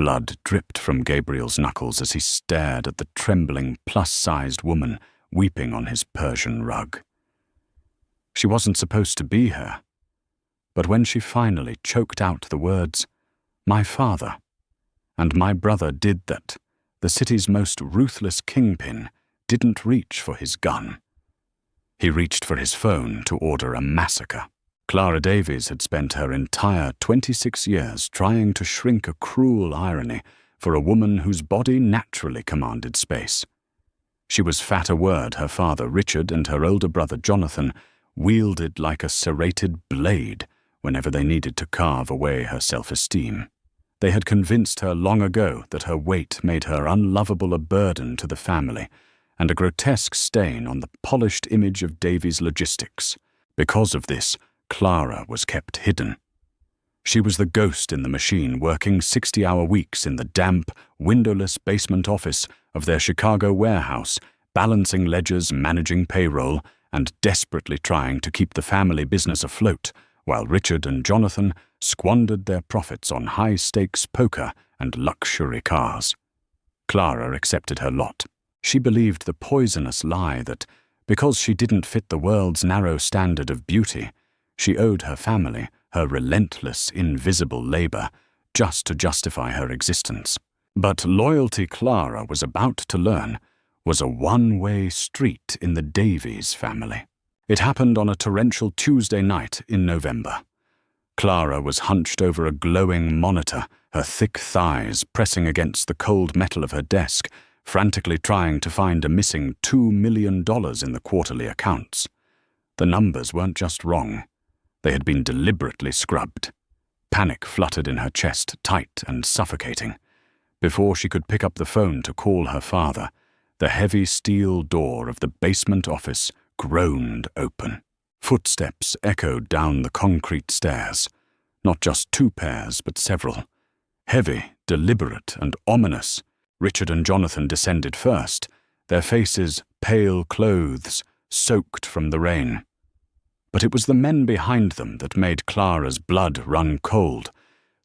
Blood dripped from Gabriel's knuckles as he stared at the trembling, plus-sized woman weeping on his Persian rug. She wasn't supposed to be here, but when she finally choked out the words, "My father," and "my brother did that," the city's most ruthless kingpin didn't reach for his gun. He reached for his phone to order a massacre. Clara Davies had spent her entire 26 years trying to shrink a cruel irony for a woman whose body naturally commanded space. She was fat a word her father Richard and her older brother Jonathan wielded like a serrated blade whenever they needed to carve away her self-esteem. They had convinced her long ago that her weight made her unlovable a burden to the family and a grotesque stain on the polished image of Davies' logistics. Because of this, Clara was kept hidden. She was the ghost in the machine working 60-hour weeks in the damp, windowless basement office of their Chicago warehouse, balancing ledgers, managing payroll, and desperately trying to keep the family business afloat, while Richard and Jonathan squandered their profits on high-stakes poker and luxury cars. Clara accepted her lot. She believed the poisonous lie that, because she didn't fit the world's narrow standard of beauty, she owed her family her relentless, invisible labor just to justify her existence. But loyalty, Clara was about to learn, was a one-way street in the Davies family. It happened on a torrential Tuesday night in November. Clara was hunched over a glowing monitor, her thick thighs pressing against the cold metal of her desk, frantically trying to find a missing $2 million in the quarterly accounts. The numbers weren't just wrong. They had been deliberately scrubbed. Panic fluttered in her chest, tight and suffocating. Before she could pick up the phone to call her father, the heavy steel door of the basement office groaned open. Footsteps echoed down the concrete stairs. Not just two pairs, but several. Heavy, deliberate, and ominous. Richard and Jonathan descended first, their faces pale clothes, soaked from the rain. But it was the men behind them that made Clara's blood run cold.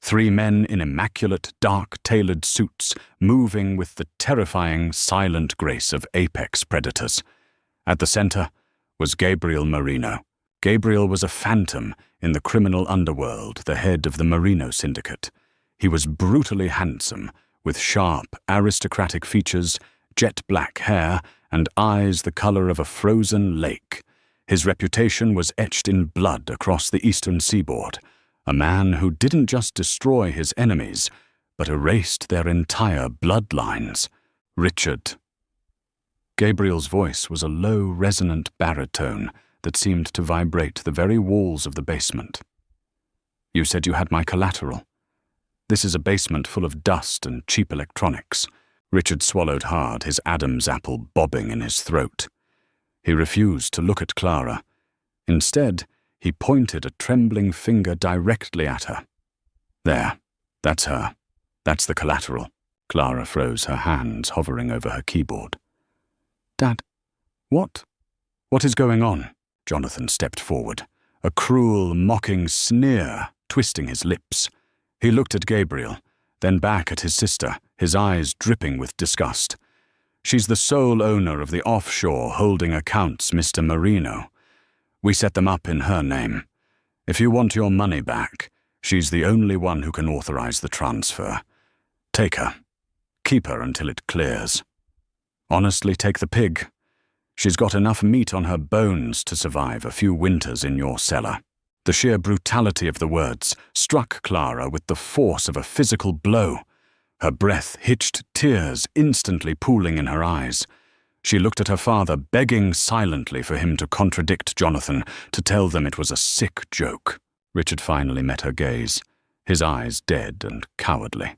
3 men in immaculate, dark-tailored suits, moving with the terrifying, silent grace of apex predators. At the center was Gabriel Marino. Gabriel was a phantom in the criminal underworld, the head of the Marino Syndicate. He was brutally handsome, with sharp, aristocratic features, jet-black hair, and eyes the color of a frozen lake. His reputation was etched in blood across the eastern seaboard, a man who didn't just destroy his enemies, but erased their entire bloodlines. Richard. Gabriel's voice was a low, resonant baritone that seemed to vibrate the very walls of the basement. "You said you had my collateral. This is a basement full of dust and cheap electronics." Richard swallowed hard, his Adam's apple bobbing in his throat. He refused to look at Clara. Instead, he pointed a trembling finger directly at her. "There, that's her. That's the collateral." Clara froze, her hands hovering over her keyboard. "Dad, what? What is going on?" Jonathan stepped forward, a cruel, mocking sneer twisting his lips. He looked at Gabriel, then back at his sister, his eyes dripping with disgust. "She's the sole owner of the offshore holding accounts, Mr. Marino. We set them up in her name. If you want your money back, she's the only one who can authorize the transfer. Take her. Keep her until it clears. Honestly, take the pig. She's got enough meat on her bones to survive a few winters in your cellar." The sheer brutality of the words struck Clara with the force of a physical blow. Her breath hitched, tears instantly pooling in her eyes. She looked at her father, begging silently for him to contradict Jonathan, to tell them it was a sick joke. Richard finally met her gaze, his eyes dead and cowardly.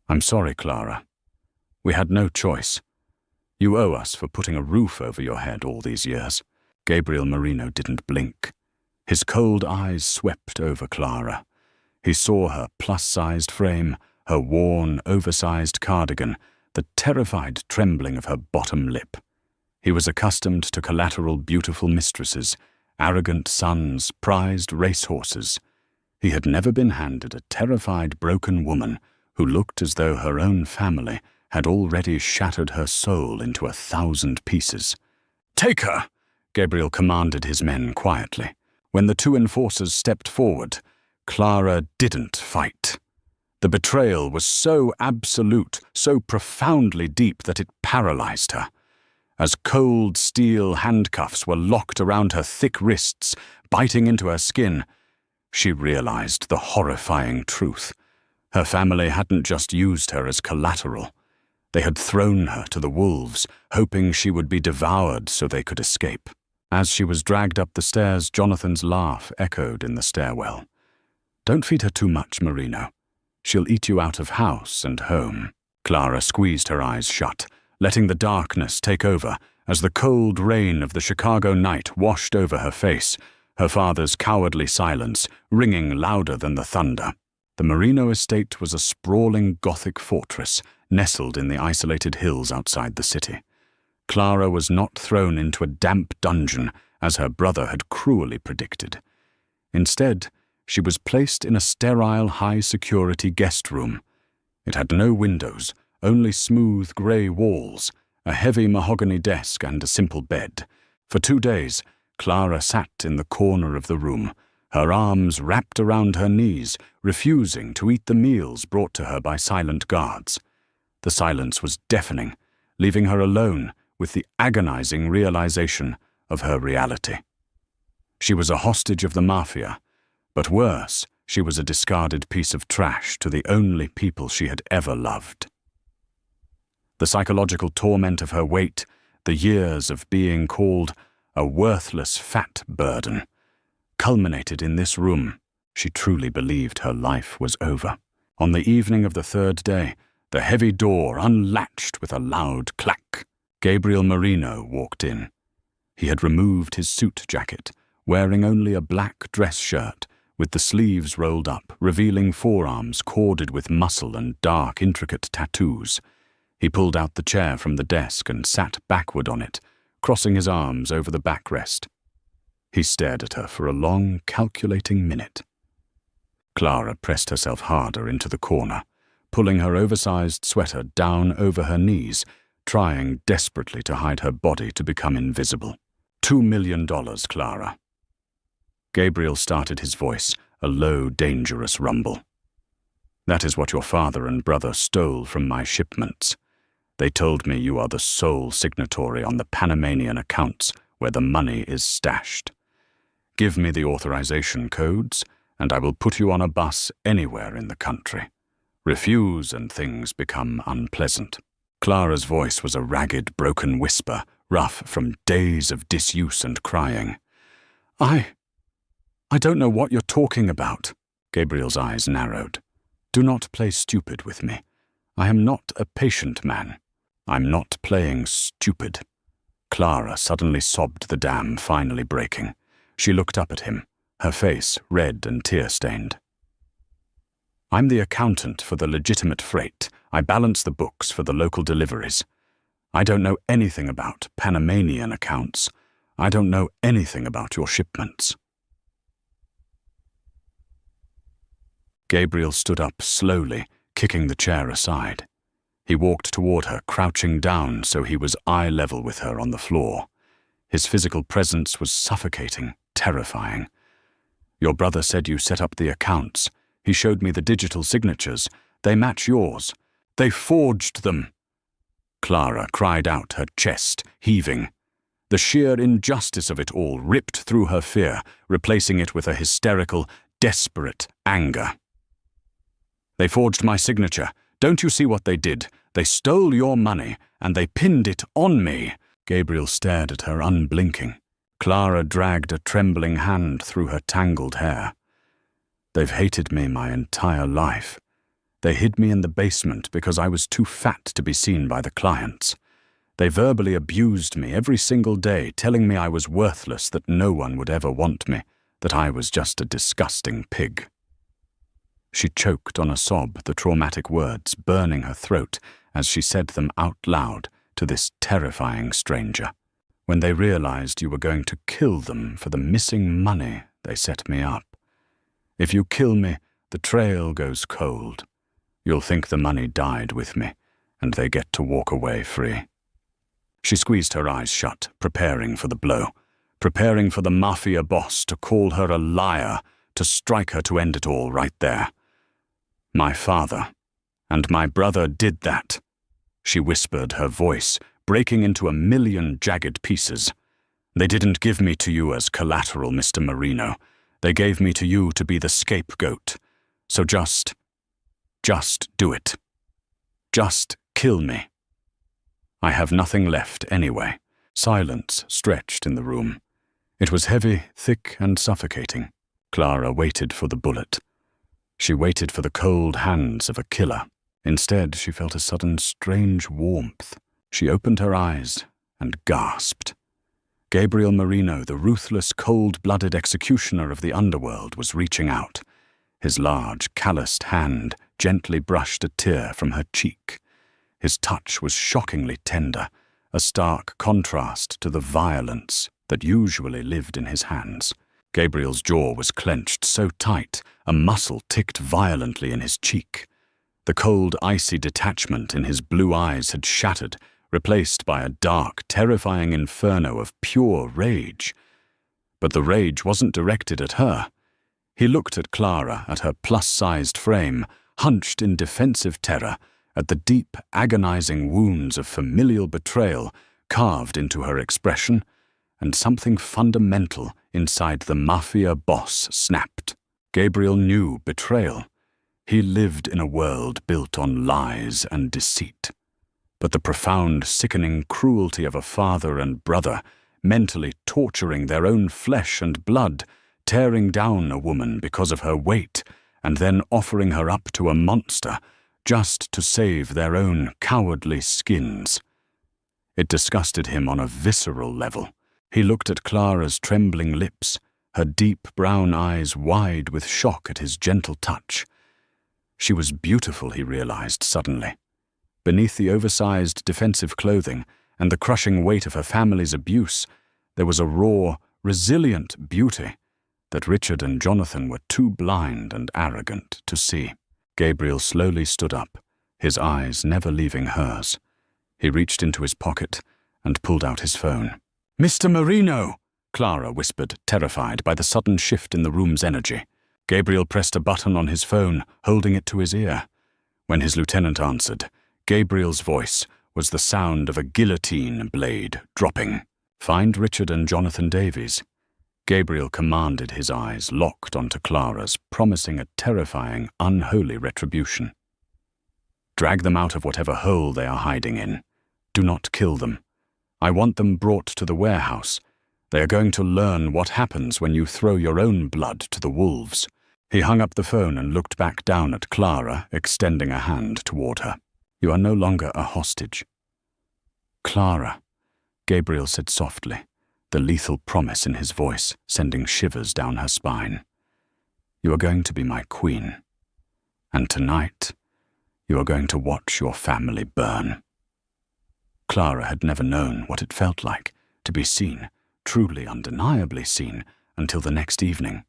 "I'm sorry, Clara. We had no choice. You owe us for putting a roof over your head all these years." Gabriel Marino didn't blink. His cold eyes swept over Clara. He saw her plus-sized frame, her worn, oversized cardigan, the terrified trembling of her bottom lip. He was accustomed to collateral beautiful mistresses, arrogant sons, prized racehorses. He had never been handed a terrified broken woman who looked as though her own family had already shattered her soul into 1,000 pieces. "Take her!" Gabriel commanded his men quietly. When the two enforcers stepped forward, Clara didn't fight. The betrayal was so absolute, so profoundly deep that it paralyzed her. As cold steel handcuffs were locked around her thick wrists, biting into her skin, she realized the horrifying truth. Her family hadn't just used her as collateral. They had thrown her to the wolves, hoping she would be devoured so they could escape. As she was dragged up the stairs, Jonathan's laugh echoed in the stairwell. "Don't feed her too much, Marino. She'll eat you out of house and home." Clara squeezed her eyes shut, letting the darkness take over as the cold rain of the Chicago night washed over her face, her father's cowardly silence ringing louder than the thunder. The Marino estate was a sprawling Gothic fortress nestled in the isolated hills outside the city. Clara was not thrown into a damp dungeon as her brother had cruelly predicted. Instead, she was placed in a sterile, high-security guest room. It had no windows, only smooth grey walls, a heavy mahogany desk and a simple bed. For 2 days, Clara sat in the corner of the room, her arms wrapped around her knees, refusing to eat the meals brought to her by silent guards. The silence was deafening, leaving her alone with the agonizing realization of her reality. She was a hostage of the Mafia, but worse, she was a discarded piece of trash to the only people she had ever loved. The psychological torment of her weight, the years of being called a worthless fat burden, culminated in this room. She truly believed her life was over. On the evening of the 3rd day, the heavy door unlatched with a loud clack. Gabriel Marino walked in. He had removed his suit jacket, wearing only a black dress shirt, with the sleeves rolled up, revealing forearms corded with muscle and dark, intricate tattoos. He pulled out the chair from the desk and sat backward on it, crossing his arms over the backrest. He stared at her for a long, calculating minute. Clara pressed herself harder into the corner, pulling her oversized sweater down over her knees, trying desperately to hide her body to become invisible. $2 million, Clara. Gabriel started his voice, a low, dangerous rumble. That is what your father and brother stole from my shipments. They told me you are the sole signatory on the Panamanian accounts where the money is stashed. Give me the authorization codes, and I will put you on a bus anywhere in the country. Refuse and things become unpleasant. Clara's voice was a ragged, broken whisper, rough from days of disuse and crying. I don't know what you're talking about. Gabriel's eyes narrowed. Do not play stupid with me. I am not a patient man. I'm not playing stupid. Clara suddenly sobbed, the dam finally breaking. She looked up at him, her face red and tear-stained. I'm the accountant for the legitimate freight. I balance the books for the local deliveries. I don't know anything about Panamanian accounts. I don't know anything about your shipments. Gabriel stood up slowly, kicking the chair aside. He walked toward her, crouching down so he was eye level with her on the floor. His physical presence was suffocating, terrifying. Your brother said you set up the accounts. He showed me the digital signatures. They match yours. They forged them. Clara cried out, her chest heaving. The sheer injustice of it all ripped through her fear, replacing it with a hysterical, desperate anger. They forged my signature. Don't you see what they did? They stole your money, and they pinned it on me. Gabriel stared at her, unblinking. Clara dragged a trembling hand through her tangled hair. They've hated me my entire life. They hid me in the basement because I was too fat to be seen by the clients. They verbally abused me every single day, telling me I was worthless, that no one would ever want me, that I was just a disgusting pig. She choked on a sob, the traumatic words burning her throat as she said them out loud to this terrifying stranger. When they realized you were going to kill them for the missing money, they set me up. If you kill me, the trail goes cold. You'll think the money died with me, and they get to walk away free." She squeezed her eyes shut, preparing for the blow, preparing for the Mafia boss to call her a liar, to strike her to end it all right there. "My father and my brother did that," she whispered, her voice breaking into a million jagged pieces. "They didn't give me to you as collateral, Mr. Marino. They gave me to you to be the scapegoat. So just do it. Just kill me. I have nothing left anyway." Silence stretched in the room. It was heavy, thick, and suffocating. Clara waited for the bullet. She waited for the cold hands of a killer. Instead, she felt a sudden strange warmth. She opened her eyes and gasped. Gabriel Marino, the ruthless, cold-blooded executioner of the underworld, was reaching out. His large, calloused hand gently brushed a tear from her cheek. His touch was shockingly tender, a stark contrast to the violence that usually lived in his hands. Gabriel's jaw was clenched so tight, a muscle ticked violently in his cheek. The cold, icy detachment in his blue eyes had shattered, replaced by a dark, terrifying inferno of pure rage. But the rage wasn't directed at her. He looked at Clara, at her plus-sized frame, hunched in defensive terror, at the deep, agonizing wounds of familial betrayal carved into her expression, and something fundamental inside the Mafia boss snapped. Gabriel knew betrayal. He lived in a world built on lies and deceit. But the profound, sickening cruelty of a father and brother, mentally torturing their own flesh and blood, tearing down a woman because of her weight, and then offering her up to a monster just to save their own cowardly skins. It disgusted him on a visceral level. He looked at Clara's trembling lips, her deep brown eyes wide with shock at his gentle touch. She was beautiful, he realized suddenly. Beneath the oversized defensive clothing and the crushing weight of her family's abuse, there was a raw, resilient beauty that Richard and Jonathan were too blind and arrogant to see. Gabriel slowly stood up, his eyes never leaving hers. He reached into his pocket and pulled out his phone. "Mr. Marino!" Clara whispered, terrified by the sudden shift in the room's energy. Gabriel pressed a button on his phone, holding it to his ear. When his lieutenant answered, Gabriel's voice was the sound of a guillotine blade dropping. "Find Richard and Jonathan Davies." Gabriel commanded, his eyes locked onto Clara's, promising a terrifying, unholy retribution. "Drag them out of whatever hole they are hiding in. Do not kill them. I want them brought to the warehouse. They are going to learn what happens when you throw your own blood to the wolves." He hung up the phone and looked back down at Clara, extending a hand toward her. "You are no longer a hostage." "Clara," Gabriel said softly, the lethal promise in his voice sending shivers down her spine. "You are going to be my queen. And tonight, you are going to watch your family burn." Clara had never known what it felt like to be seen, truly undeniably seen, until the next evening.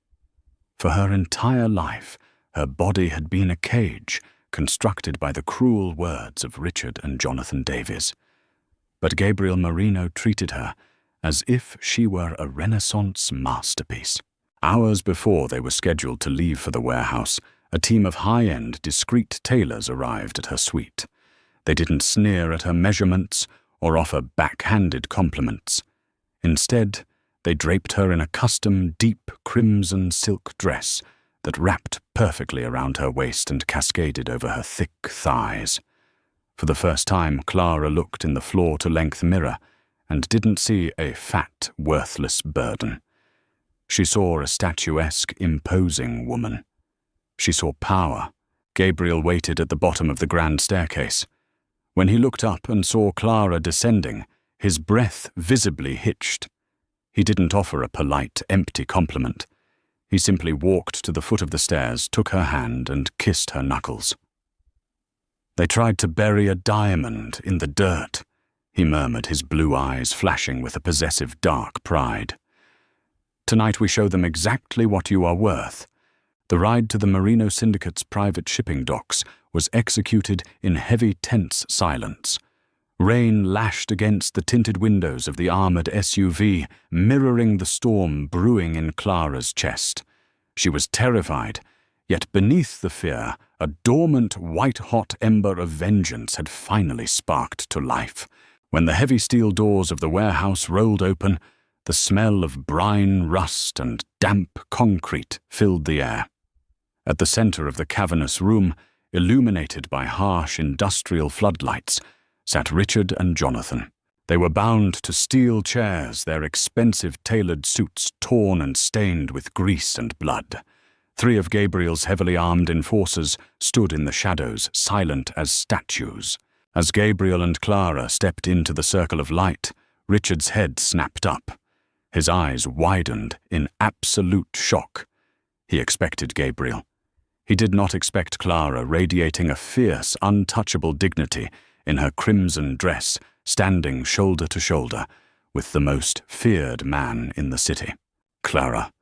For her entire life, her body had been a cage constructed by the cruel words of Richard and Jonathan Davies. But Gabriel Marino treated her as if she were a Renaissance masterpiece. Hours before they were scheduled to leave for the warehouse, a team of high-end, discreet tailors arrived at her suite. They didn't sneer at her measurements or offer backhanded compliments. Instead, they draped her in a custom, deep crimson silk dress that wrapped perfectly around her waist and cascaded over her thick thighs. For the first time, Clara looked in the floor-to-length mirror and didn't see a fat, worthless burden. She saw a statuesque, imposing woman. She saw power. Gabriel waited at the bottom of the grand staircase. When he looked up and saw Clara descending, his breath visibly hitched. He didn't offer a polite, empty compliment. He simply walked to the foot of the stairs, took her hand, and kissed her knuckles. "They tried to bury a diamond in the dirt," he murmured, his blue eyes flashing with a possessive dark pride. "Tonight we show them exactly what you are worth. The ride to the Marino Syndicate's private shipping docks was executed in heavy, tense silence. Rain lashed against the tinted windows of the armored SUV, mirroring the storm brewing in Clara's chest. She was terrified, yet beneath the fear, a dormant, white-hot ember of vengeance had finally sparked to life. When the heavy steel doors of the warehouse rolled open, the smell of brine, rust, and damp concrete filled the air. At the center of the cavernous room, illuminated by harsh industrial floodlights, sat Richard and Jonathan. They were bound to steel chairs, their expensive tailored suits torn and stained with grease and blood. 3 of Gabriel's heavily armed enforcers stood in the shadows, silent as statues. As Gabriel and Clara stepped into the circle of light, Richard's head snapped up. His eyes widened in absolute shock. He expected Gabriel. He did not expect Clara radiating a fierce, untouchable dignity in her crimson dress, standing shoulder to shoulder with the most feared man in the city. Clara.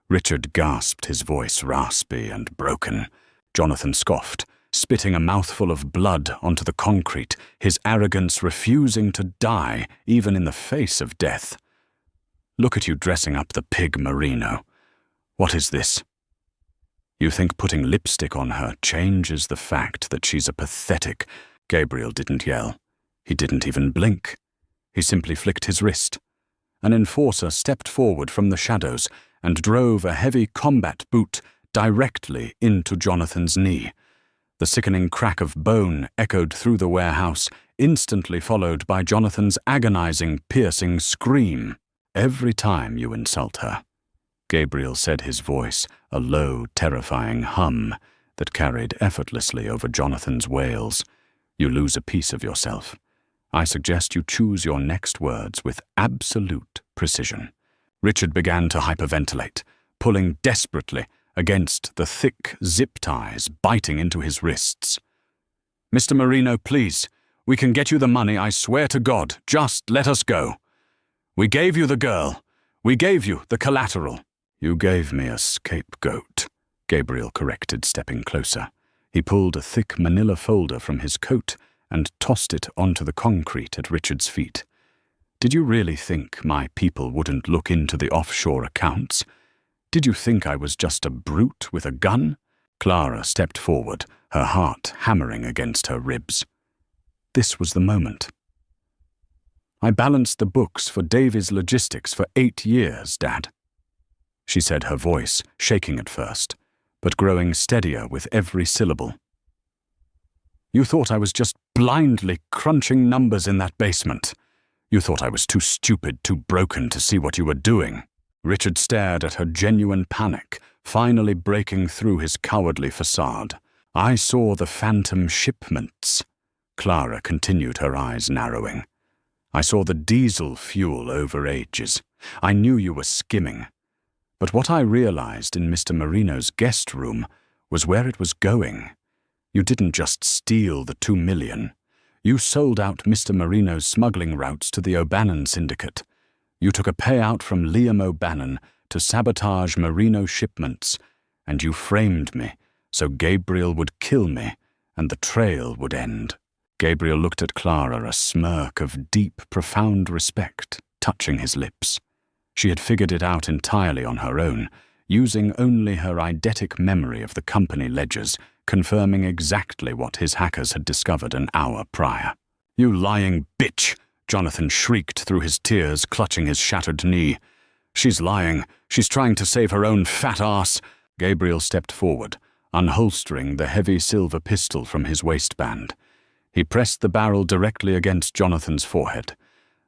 Richard gasped, his voice raspy and broken. Jonathan scoffed, spitting a mouthful of blood onto the concrete, his arrogance refusing to die even in the face of death. Look at you dressing up the pig merino. What is this? You think putting lipstick on her changes the fact that she's a pathetic... Gabriel didn't yell. He didn't even blink. He simply flicked his wrist. An enforcer stepped forward from the shadows and drove a heavy combat boot directly into Jonathan's knee. The sickening crack of bone echoed through the warehouse, instantly followed by Jonathan's agonizing, piercing scream. "Every time you insult her," Gabriel said, his voice a low, terrifying hum that carried effortlessly over Jonathan's wails, "you lose a piece of yourself. I suggest you choose your next words with absolute precision." Richard began to hyperventilate, pulling desperately against the thick zip ties biting into his wrists. "Mr. Marino, please. We can get you the money, I swear to God. Just let us go. We gave you the girl. We gave you the collateral." "You gave me a scapegoat," Gabriel corrected, stepping closer. He pulled a thick manila folder from his coat and tossed it onto the concrete at Richard's feet. "Did you really think my people wouldn't look into the offshore accounts? Did you think I was just a brute with a gun?" Clara stepped forward, her heart hammering against her ribs. This was the moment. "I balanced the books for Davies Logistics for 8 years, Dad," she said, her voice shaking at first, but growing steadier with every syllable. "You thought I was just blindly crunching numbers in that basement. You thought I was too stupid, too broken to see what you were doing." Richard stared at her genuine panic, finally breaking through his cowardly facade. "I saw the phantom shipments," Clara continued, her eyes narrowing. "I saw the diesel fuel overages. I knew you were skimming. But what I realized in Mr. Marino's guest room was where it was going. You didn't just steal the $2 million. You sold out Mr. Marino's smuggling routes to the O'Bannon syndicate. You took a payout from Liam O'Bannon to sabotage Marino shipments, and you framed me so Gabriel would kill me and the trail would end." Gabriel looked at Clara, a smirk of deep, profound respect touching his lips. She had figured it out entirely on her own, using only her eidetic memory of the company ledgers, confirming exactly what his hackers had discovered an hour prior. "You lying bitch!" Jonathan shrieked through his tears, clutching his shattered knee. "She's lying. She's trying to save her own fat ass." Gabriel stepped forward, unholstering the heavy silver pistol from his waistband. He pressed the barrel directly against Jonathan's forehead.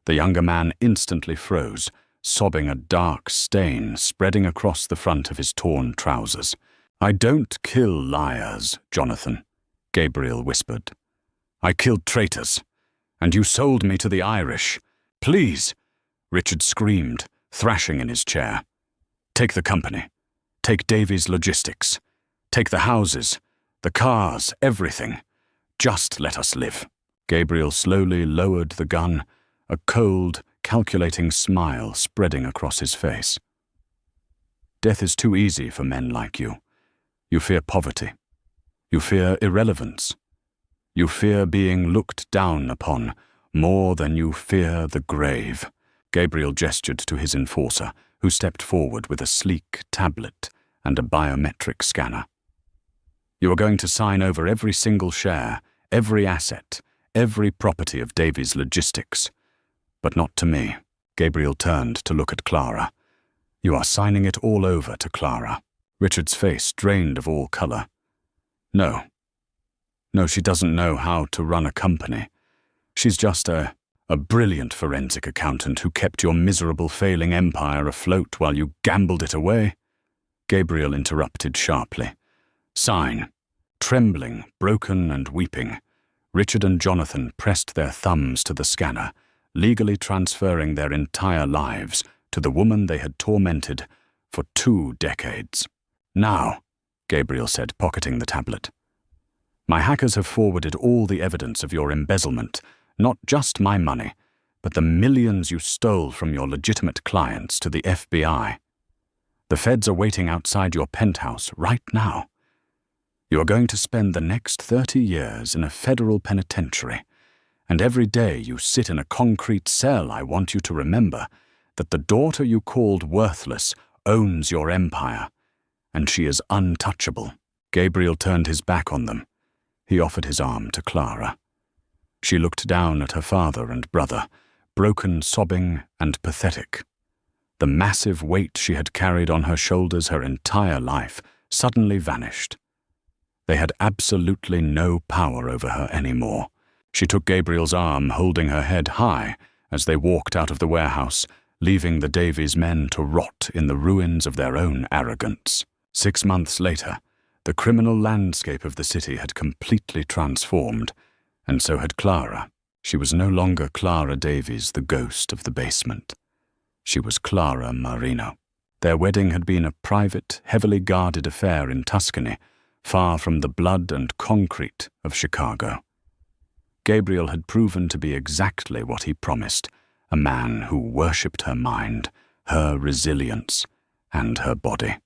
The younger man instantly froze, sobbing a dark stain spreading across the front of his torn trousers. "I don't kill liars, Jonathan," Gabriel whispered. "I killed traitors, and you sold me to the Irish. Please!" Richard screamed, thrashing in his chair. "Take the company. Take Davies Logistics. Take the houses, the cars, everything. Just let us live." Gabriel slowly lowered the gun, a cold, calculating smile spreading across his face. "Death is too easy for men like you. You fear poverty. You fear irrelevance. You fear being looked down upon more than you fear the grave. Gabriel gestured to his enforcer, who stepped forward with a sleek tablet and a biometric scanner. You are going to sign over every single share, every asset, every property of Davies Logistics. But not to me. Gabriel turned to look at Clara. You are signing it all over to Clara. Richard's face drained of all color. No. No, she doesn't know how to run a company. She's just a brilliant forensic accountant who kept your miserable failing empire afloat while you gambled it away. Gabriel interrupted sharply. Sign. Trembling, broken and weeping, Richard and Jonathan pressed their thumbs to the scanner, legally transferring their entire lives to the woman they had tormented for 2 decades. Now, Gabriel said, pocketing the tablet. My hackers have forwarded all the evidence of your embezzlement, not just my money, but the millions you stole from your legitimate clients to the FBI. The feds are waiting outside your penthouse right now. You are going to spend the next 30 years in a federal penitentiary, and every day you sit in a concrete cell, I want you to remember that the daughter you called worthless owns your empire, and she is untouchable. Gabriel turned his back on them. He offered his arm to Clara. She looked down at her father and brother, broken, sobbing, and pathetic. The massive weight she had carried on her shoulders her entire life suddenly vanished. They had absolutely no power over her anymore. She took Gabriel's arm, holding her head high, as they walked out of the warehouse, leaving the Davies men to rot in the ruins of their own arrogance. 6 months later, the criminal landscape of the city had completely transformed, and so had Clara. She was no longer Clara Davies, the ghost of the basement. She was Clara Marino. Their wedding had been a private, heavily guarded affair in Tuscany, far from the blood and concrete of Chicago. Gabriel had proven to be exactly what he promised, a man who worshipped her mind, her resilience, and her body.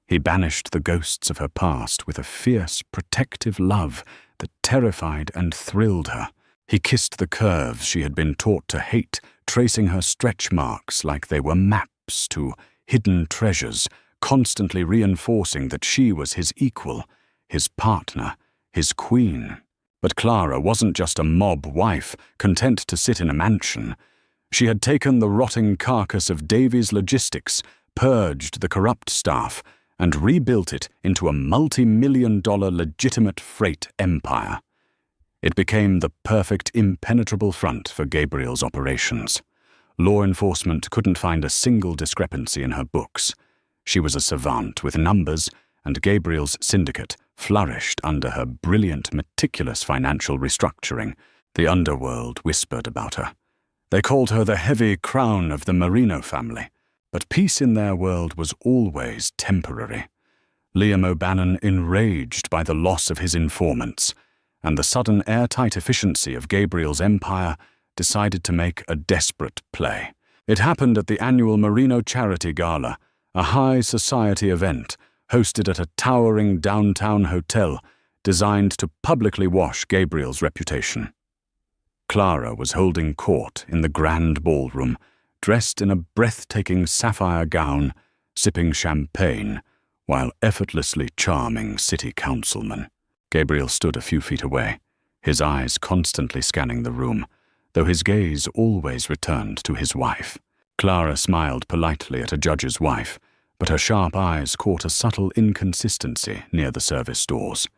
He banished the ghosts of her past with a fierce, protective love that terrified and thrilled her. He kissed the curves she had been taught to hate, tracing her stretch marks like they were maps to hidden treasures, constantly reinforcing that she was his equal, his partner, his queen. But Clara wasn't just a mob wife, content to sit in a mansion. She had taken the rotting carcass of Davies Logistics, purged the corrupt staff, and rebuilt it into a multi-million-dollar legitimate freight empire. It became the perfect impenetrable front for Gabriel's operations. Law enforcement couldn't find a single discrepancy in her books. She was a savant with numbers, and Gabriel's syndicate flourished under her brilliant, meticulous financial restructuring. The underworld whispered about her. They called her the heavy crown of the Marino family, but peace in their world was always temporary. Liam O'Bannon, enraged by the loss of his informants and the sudden airtight efficiency of Gabriel's empire, decided to make a desperate play. It happened at the annual Marino Charity Gala, a high society event hosted at a towering downtown hotel designed to publicly wash Gabriel's reputation. Clara was holding court in the grand ballroom, dressed in a breathtaking sapphire gown, sipping champagne, while effortlessly charming city councilmen. Gabriel stood a few feet away, his eyes constantly scanning the room, though his gaze always returned to his wife. Clara smiled politely at a judge's wife, but her sharp eyes caught a subtle inconsistency near the service doors.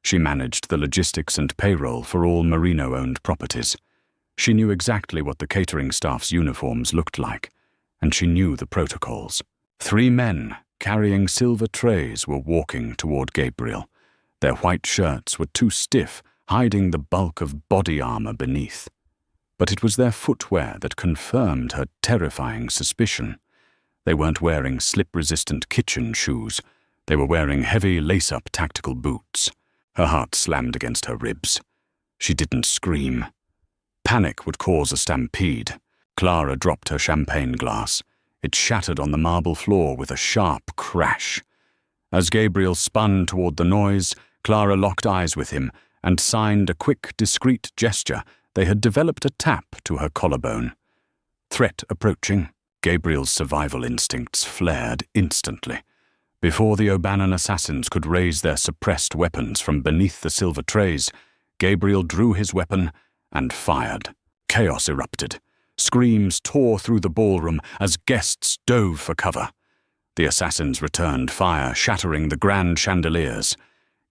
She managed the logistics and payroll for all Marino-owned properties. She knew exactly what the catering staff's uniforms looked like, and she knew the protocols. 3 men carrying silver trays were walking toward Gabriel. Their white shirts were too stiff, hiding the bulk of body armor beneath. But it was their footwear that confirmed her terrifying suspicion. They weren't wearing slip-resistant kitchen shoes. They were wearing heavy lace-up tactical boots. Her heart slammed against her ribs. She didn't scream. Panic would cause a stampede. Clara dropped her champagne glass. It shattered on the marble floor with a sharp crash. As Gabriel spun toward the noise, Clara locked eyes with him and signed a quick, discreet gesture. They had developed a tap to her collarbone. Threat approaching. Gabriel's survival instincts flared instantly. Before the O'Bannon assassins could raise their suppressed weapons from beneath the silver trays, Gabriel drew his weapon and fired. Chaos erupted. Screams tore through the ballroom as guests dove for cover. The assassins returned fire, shattering the grand chandeliers.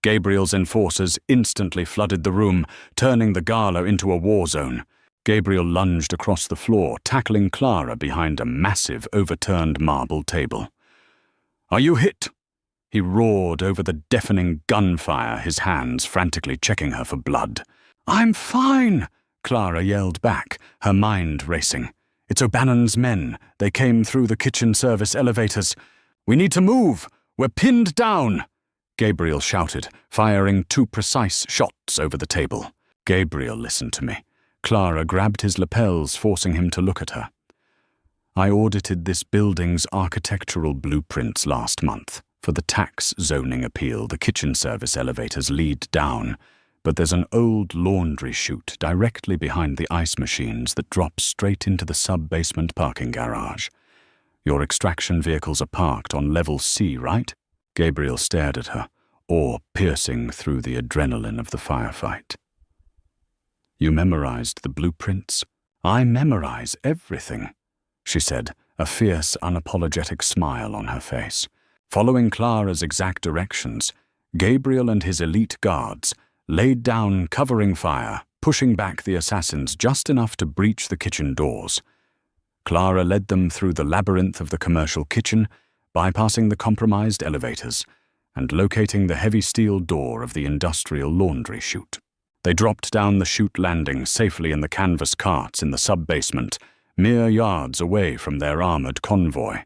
Gabriel's enforcers instantly flooded the room, turning the gala into a war zone. Gabriel lunged across the floor, tackling Clara behind a massive, overturned marble table. "Are you hit?" He roared over the deafening gunfire, his hands frantically checking her for blood. "I'm fine," Clara yelled back, her mind racing. "It's O'Bannon's men. They came through the kitchen service elevators. We need to move. We're pinned down," Gabriel shouted, firing 2 precise shots over the table. "Gabriel, listen to me." Clara grabbed his lapels, forcing him to look at her. "I audited this building's architectural blueprints last month. For the tax zoning appeal, the kitchen service elevators lead down, but there's an old laundry chute directly behind the ice machines that drops straight into the sub-basement parking garage. Your extraction vehicles are parked on level C, right?" Gabriel stared at her, awe piercing through the adrenaline of the firefight. "You memorized the blueprints?" "I memorize everything," she said, a fierce, unapologetic smile on her face. Following Clara's exact directions, Gabriel and his elite guards laid down covering fire, pushing back the assassins just enough to breach the kitchen doors. Clara led them through the labyrinth of the commercial kitchen, bypassing the compromised elevators, and locating the heavy steel door of the industrial laundry chute. They dropped down the chute landing safely in the canvas carts in the sub-basement, mere yards away from their armored convoy.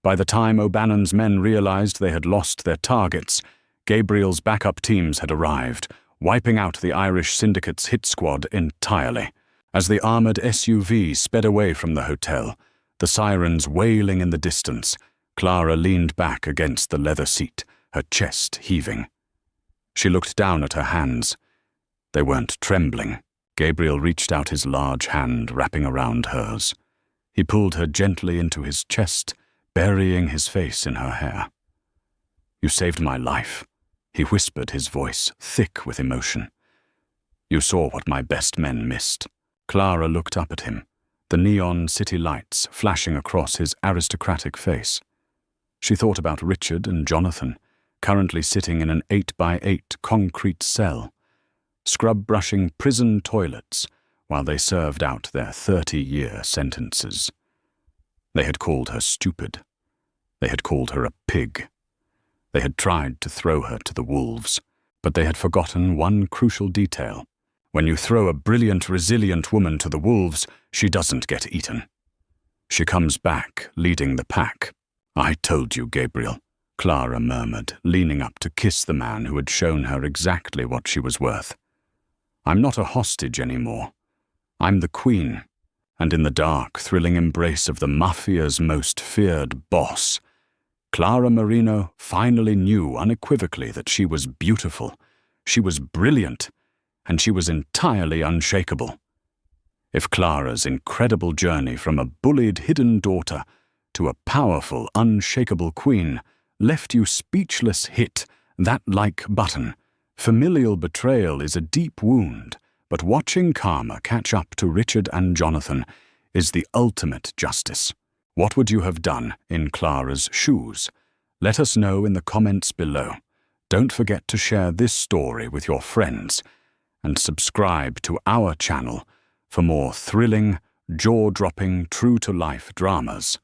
By the time O'Bannon's men realized they had lost their targets, Gabriel's backup teams had arrived, wiping out the Irish Syndicate's hit squad entirely. As the armored SUV sped away from the hotel, the sirens wailing in the distance, Clara leaned back against the leather seat, her chest heaving. She looked down at her hands. They weren't trembling. Gabriel reached out his large hand, wrapping around hers. He pulled her gently into his chest, burying his face in her hair. "You saved my life," he whispered, his voice thick with emotion. "You saw what my best men missed." Clara looked up at him, the neon city lights flashing across his aristocratic face. She thought about Richard and Jonathan, currently sitting in an 8x8 concrete cell, scrub-brushing prison toilets while they served out their 30-year sentences. They had called her stupid. They had called her a pig. They had tried to throw her to the wolves, but they had forgotten one crucial detail. When you throw a brilliant, resilient woman to the wolves, she doesn't get eaten. She comes back, leading the pack. "I told you, Gabriel," Clara murmured, leaning up to kiss the man who had shown her exactly what she was worth. "I'm not a hostage anymore. I'm the queen, and in the dark, thrilling embrace of the Mafia's most feared boss, Clara Marino finally knew unequivocally that she was beautiful, she was brilliant, and she was entirely unshakable. If Clara's incredible journey from a bullied hidden daughter to a powerful, unshakable queen left you speechless, hit that like button. Familial betrayal is a deep wound, but watching karma catch up to Richard and Jonathan is the ultimate justice. What would you have done in Clara's shoes? Let us know in the comments below. Don't forget to share this story with your friends and subscribe to our channel for more thrilling, jaw-dropping, true-to-life dramas.